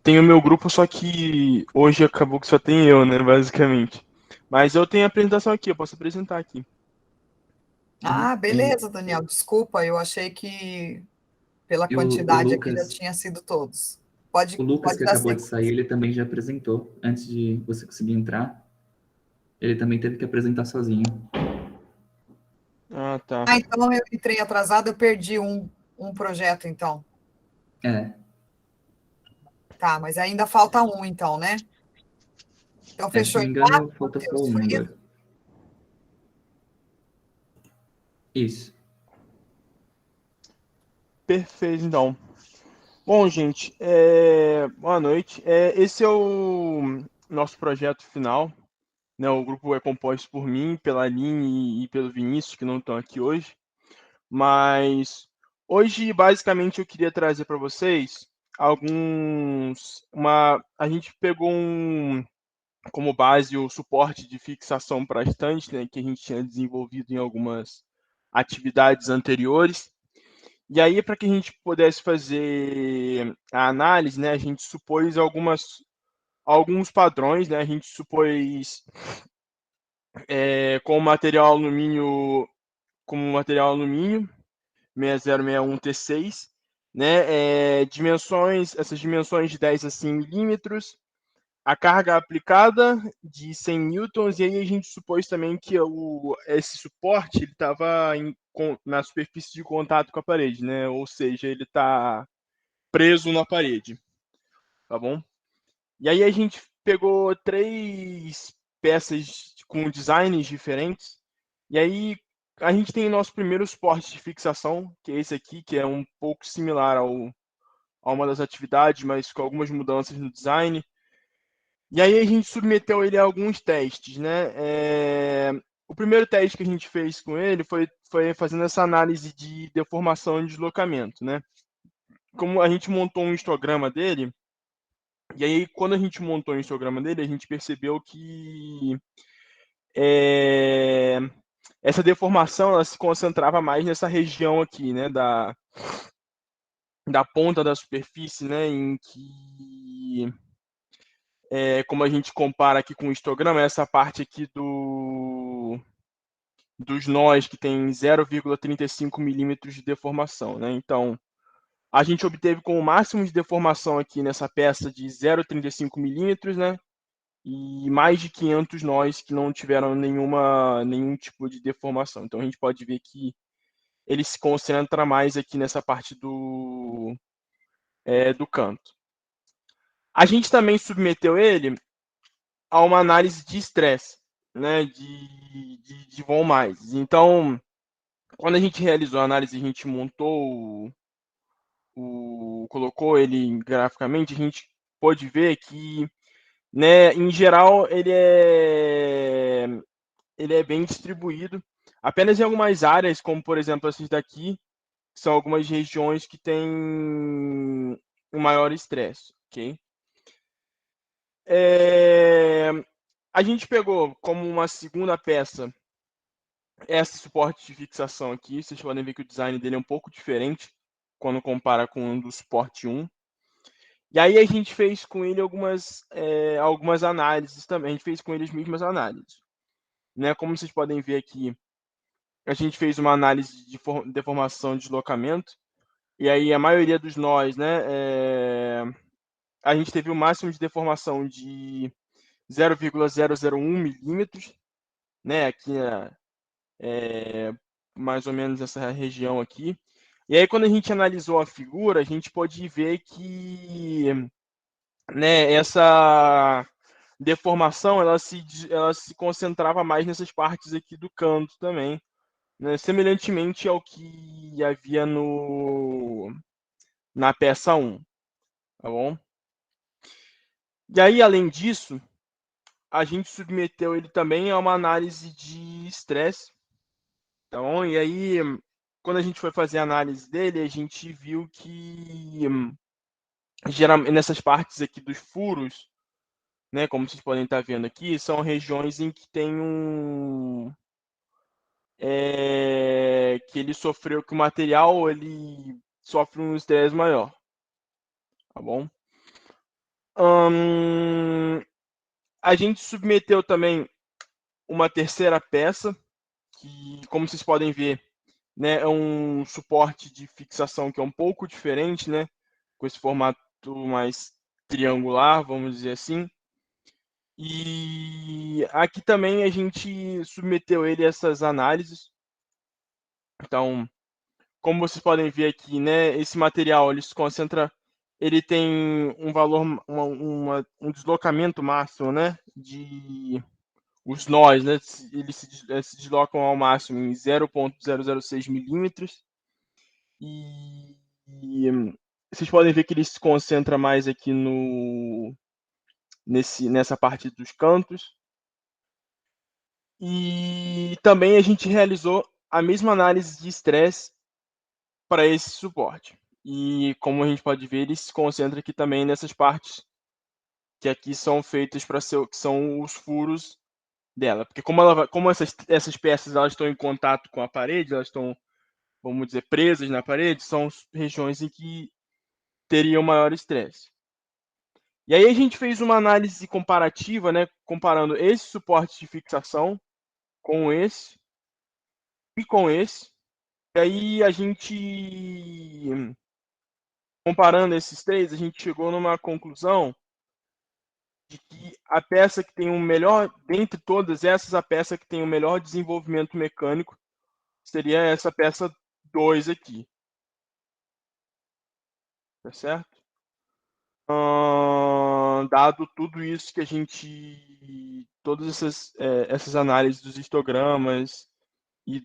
S12: tem o meu grupo, só que hoje acabou que só tem eu, né, basicamente. Mas eu tenho a apresentação aqui, eu posso apresentar aqui.
S8: Ah, beleza, Daniel, desculpa, eu achei que pela quantidade aqui já tinha sido todos. Pode,
S1: O Lucas,
S8: pode
S1: que
S8: dar
S1: acabou de
S8: sequência.
S1: sair, ele também já apresentou. Antes de você conseguir entrar, ele também teve que apresentar sozinho.
S12: Ah, tá.
S8: Ah, então eu entrei atrasado, eu perdi um projeto, então.
S1: É,
S8: Tá, mas ainda falta um, então, né? Então
S1: se
S8: fechou
S1: não
S8: em
S1: me engano,
S8: 4,
S1: falta só
S8: Matheus,
S1: um
S8: foi isso?
S1: agora. Isso.
S12: Perfeito, então. Bom, gente, boa noite. Esse é o nosso projeto final, né? O grupo é composto por mim, pela Aline e pelo Vinícius, que não estão aqui hoje. Mas hoje, basicamente, eu queria trazer para vocês a gente pegou como base o suporte de fixação para estantes, né, que a gente tinha desenvolvido em algumas atividades anteriores. E aí, para que a gente pudesse fazer a análise, né, a gente supôs alguns padrões, né, a gente supôs com material alumínio 6061T6, né, essas dimensões de 10 a 100 milímetros, a carga aplicada de 100 newtons, e aí a gente supôs também que esse suporte estava na superfície de contato com a parede, né? Ou seja, ele está preso na parede, tá bom? E aí a gente pegou 3 peças com designs diferentes, e aí a gente tem o nosso primeiro suporte de fixação, que é esse aqui, que é um pouco similar a uma das atividades, mas com algumas mudanças no design. E aí a gente submeteu ele a alguns testes, né? O primeiro teste que a gente fez com ele foi fazendo essa análise de deformação e deslocamento, né? Como a gente montou um histograma dele, e aí quando a gente montou o histograma dele, a gente percebeu que essa deformação ela se concentrava mais nessa região aqui, né? Da ponta da superfície, né? Em que como a gente compara aqui com o histograma, essa parte aqui dos nós que tem 0,35 milímetros de deformação, né? Então, a gente obteve como máximo de deformação aqui nessa peça de 0,35 milímetros, né? E mais de 500 nós que não tiveram nenhum tipo de deformação. Então, a gente pode ver que ele se concentra mais aqui nessa parte do canto. A gente também submeteu ele a uma análise de estresse, né, de von Mises. Então, quando a gente realizou a análise, a gente montou, colocou ele graficamente, a gente pôde ver que, né, em geral, ele é bem distribuído. Apenas em algumas áreas, como por exemplo essas daqui, são algumas regiões que têm um maior estresse, ok? A gente pegou como uma segunda peça esse suporte de fixação aqui. Vocês podem ver que o design dele é um pouco diferente quando compara com o do suporte 1. E aí a gente fez com ele algumas análises também. A gente fez com ele as mesmas análises, né? Como vocês podem ver aqui, a gente fez uma análise de deformação e deslocamento. E aí a maioria dos nós, né? A gente teve o máximo de deformação de 0,001 milímetros, né? Aqui mais ou menos essa região aqui. E aí, quando a gente analisou a figura, a gente pode ver que, né, essa deformação ela se concentrava mais nessas partes aqui do canto também, né, semelhantemente ao que havia na peça 1, tá bom? E aí, além disso, a gente submeteu ele também a uma análise de estresse, tá bom? E aí, quando a gente foi fazer a análise dele, a gente viu que geralmente nessas partes aqui dos furos, né, como vocês podem estar vendo aqui, são regiões em que tem que ele sofreu, que o material ele sofre um estresse maior, tá bom? A gente submeteu também uma terceira peça, que, como vocês podem ver, né, é um suporte de fixação que é um pouco diferente, né, com esse formato formato mais triangular, vamos dizer assim. E aqui também a gente submeteu ele a essas análises. Então, como vocês podem ver aqui, né, esse material ele se concentra, ele tem um valor, um deslocamento máximo, né, de os nós, né, eles se deslocam ao máximo em 0,006 milímetros. E vocês podem ver que ele se concentra mais aqui nessa parte dos cantos. E também a gente realizou a mesma análise de estresse para esse suporte. E como a gente pode ver, ele se concentra aqui também nessas partes que aqui são feitas para ser, que são os furos dela. Porque como essas peças elas estão em contato com a parede, elas estão, vamos dizer, presas na parede, são regiões em que teriam maior estresse. E aí a gente fez uma análise comparativa, né, comparando esse suporte de fixação com esse e com esse. E aí a gente, comparando esses três, a gente chegou numa conclusão de que a peça que tem o melhor, dentre todas essas, a peça que tem o melhor desenvolvimento mecânico seria essa peça 2 aqui. Tá certo? Dado tudo isso que a gente, todas essas análises dos histogramas e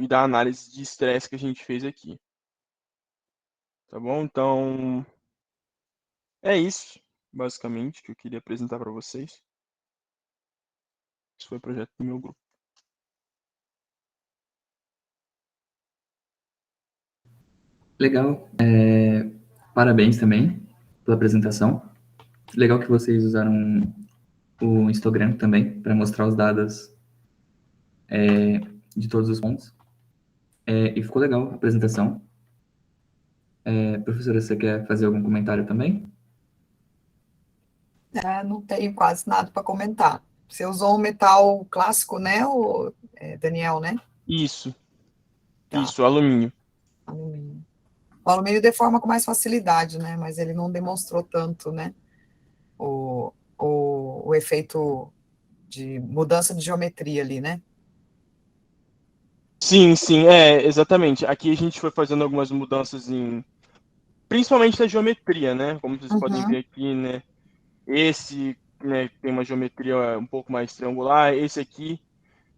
S12: da análise de estresse que a gente fez aqui. Tá bom? Então, é isso, basicamente, que eu queria apresentar para vocês. Esse foi o projeto do meu grupo.
S1: Legal. Parabéns também pela apresentação. Legal que vocês usaram o Instagram também para mostrar os dados de todos os pontos. E ficou legal a apresentação. Professora, você quer fazer algum comentário também?
S8: Não tenho quase nada para comentar. Você usou um metal clássico, né, Daniel, né?
S12: Isso.
S8: Tá.
S12: Isso, alumínio.
S8: Alumínio. O alumínio deforma com mais facilidade, né? Mas ele não demonstrou tanto, né? O efeito de mudança de geometria ali, né?
S12: Sim, exatamente. Aqui a gente foi fazendo algumas mudanças principalmente na geometria, né? Como vocês podem ver aqui, né? Esse, né, tem uma geometria um pouco mais triangular. Esse aqui,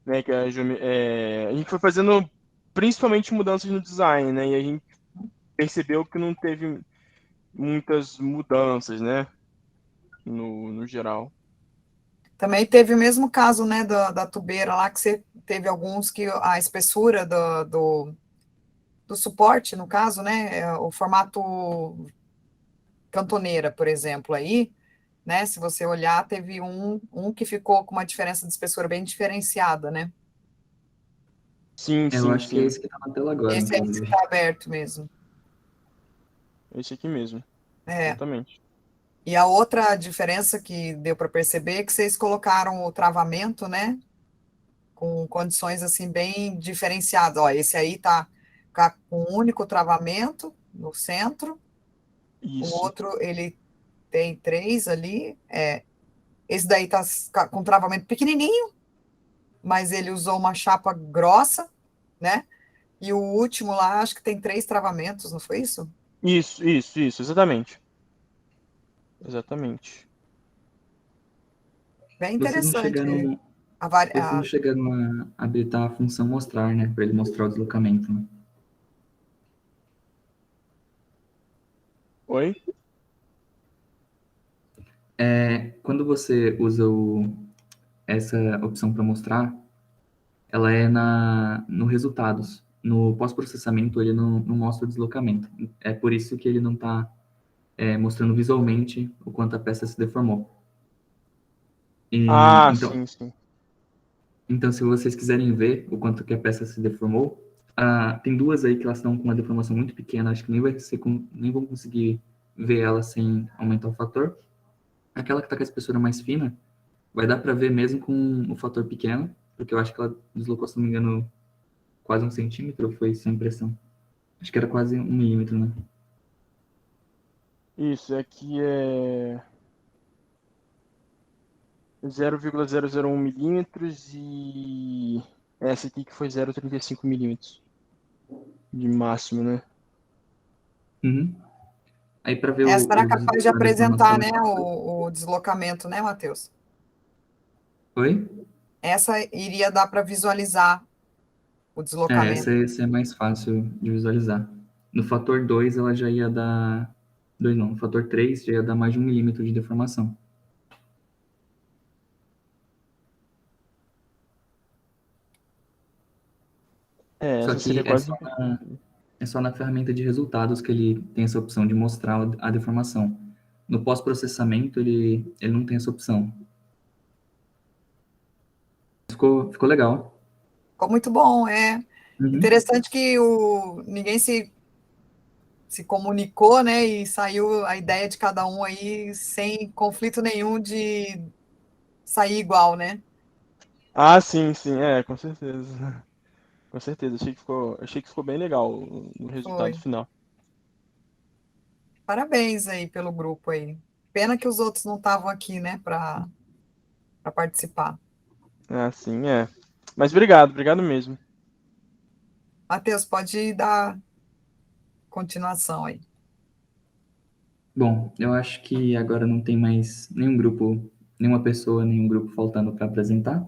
S12: né, que a gente foi fazendo principalmente mudanças no design, né? E a gente percebeu que não teve muitas mudanças, né? No geral.
S8: Também teve o mesmo caso, né, da tubeira lá, que você teve alguns que a espessura do suporte, no caso, né, o formato cantoneira, por exemplo, aí, né, se você olhar, teve um que ficou com uma diferença de espessura bem diferenciada, né?
S12: Sim,
S1: Eu acho que é esse que está na tela agora,
S8: Esse aí que
S1: inclusive.
S8: está aberto mesmo.
S12: Esse aqui mesmo.
S8: É.
S12: Exatamente.
S8: E a outra diferença que deu para perceber é que vocês colocaram o travamento, né? Com condições assim bem diferenciadas. Ó, esse aí tá com um único travamento no centro.
S12: Isso.
S8: O outro, ele tem 3 ali. Esse daí tá com travamento pequenininho, mas ele usou uma chapa grossa, né? E o último lá, acho que tem 3 travamentos, não foi isso?
S12: Isso, exatamente. Exatamente.
S8: Bem
S1: Vocês não
S8: interessante.
S1: chegaram a habilitar a função mostrar, né? Para ele mostrar o deslocamento, né?
S12: Oi?
S1: Quando você usa essa opção para mostrar, ela é no resultados. No pós-processamento, ele não mostra o deslocamento. É por isso que ele não está mostrando visualmente o quanto a peça se deformou. Então,
S12: sim.
S1: Então, se vocês quiserem ver o quanto que a peça se deformou, tem duas aí que elas estão com uma deformação muito pequena, acho que nem vão conseguir ver ela sem aumentar o fator. Aquela que está com a espessura mais fina, vai dar para ver mesmo com o fator pequeno, porque eu acho que ela deslocou, se não me engano, quase 1 centímetro, ou foi sem pressão? Acho que era quase 1 milímetro, né?
S12: Isso, aqui é 0,001 milímetros e essa aqui que foi 0,35 milímetros de máximo, né?
S1: Uhum. Aí para ver
S8: Essa era
S1: o
S8: capaz de
S1: resultado da
S8: apresentar,
S1: deformação.
S8: né, o deslocamento, né, Matheus?
S1: Oi?
S8: Essa iria dar para visualizar o deslocamento.
S1: Essa é mais fácil de visualizar. No fator 2 ela já ia dar. 2 não, no fator 3 já ia dar mais de 1 milímetro de deformação. Só
S12: Essa seria
S1: que
S12: quase.
S1: é só na ferramenta de resultados que ele tem essa opção de mostrar a deformação. No pós-processamento, ele não tem essa opção. Ficou legal.
S8: Ficou muito bom, é.
S1: Uhum.
S8: Interessante que ninguém se comunicou, né, e saiu a ideia de cada um aí sem conflito nenhum de sair igual, né?
S12: Ah, sim, sim, com certeza. Com certeza, achei que ficou bem legal no resultado
S8: Foi.
S12: final.
S8: Parabéns aí pelo grupo aí. Pena que os outros não estavam aqui, né, para participar.
S12: Ah, sim, é. Mas obrigado mesmo.
S8: Matheus, pode dar continuação aí.
S1: Bom, eu acho que agora não tem mais nenhum grupo, nenhuma pessoa, nenhum grupo faltando para apresentar.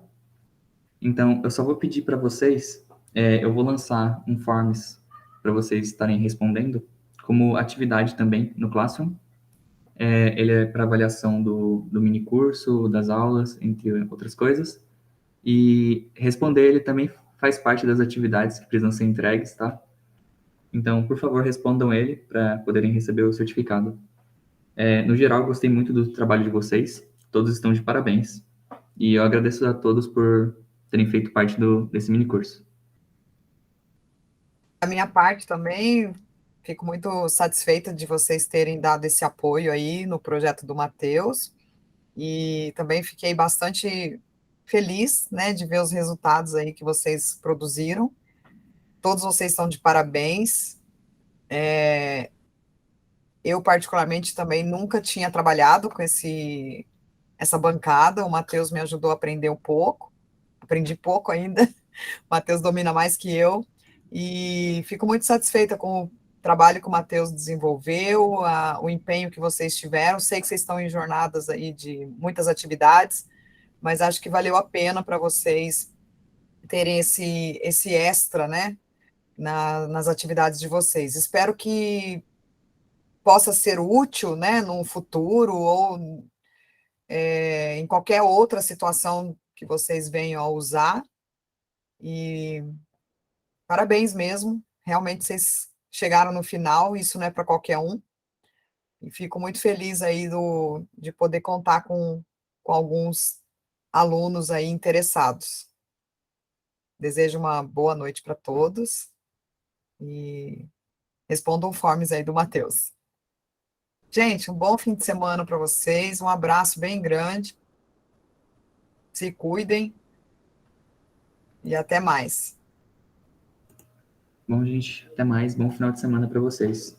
S1: Então, eu só vou pedir para vocês, eu vou lançar um forms para vocês estarem respondendo, como atividade também no Classroom. Ele é para avaliação do mini curso, das aulas, entre outras coisas. E responder ele também faz parte das atividades que precisam ser entregues, tá? Então, por favor, respondam ele para poderem receber o certificado. No geral, gostei muito do trabalho de vocês. Todos estão de parabéns. E eu agradeço a todos por terem feito parte desse mini curso.
S8: Da minha parte também, fico muito satisfeita de vocês terem dado esse apoio aí no projeto do Matheus. E também fiquei bastante feliz, né, de ver os resultados aí que vocês produziram. Todos vocês estão de parabéns. Eu, particularmente, também nunca tinha trabalhado com essa bancada. O Matheus me ajudou a aprender um pouco. Aprendi pouco ainda. O Matheus domina mais que eu. E fico muito satisfeita com o trabalho que o Matheus desenvolveu, o empenho que vocês tiveram. Sei que vocês estão em jornadas aí de muitas atividades, mas acho que valeu a pena para vocês terem esse extra, né, nas atividades de vocês. Espero que possa ser útil, né, no futuro ou em qualquer outra situação que vocês venham a usar. E parabéns mesmo, realmente vocês chegaram no final, isso não é para qualquer um. E fico muito feliz aí de poder contar com alguns alunos aí interessados. Desejo uma boa noite para todos e respondam forms aí do Matheus. Gente, um bom fim de semana para vocês, um abraço bem grande, se cuidem e até mais.
S1: Bom, gente, até mais. Bom final de semana para vocês.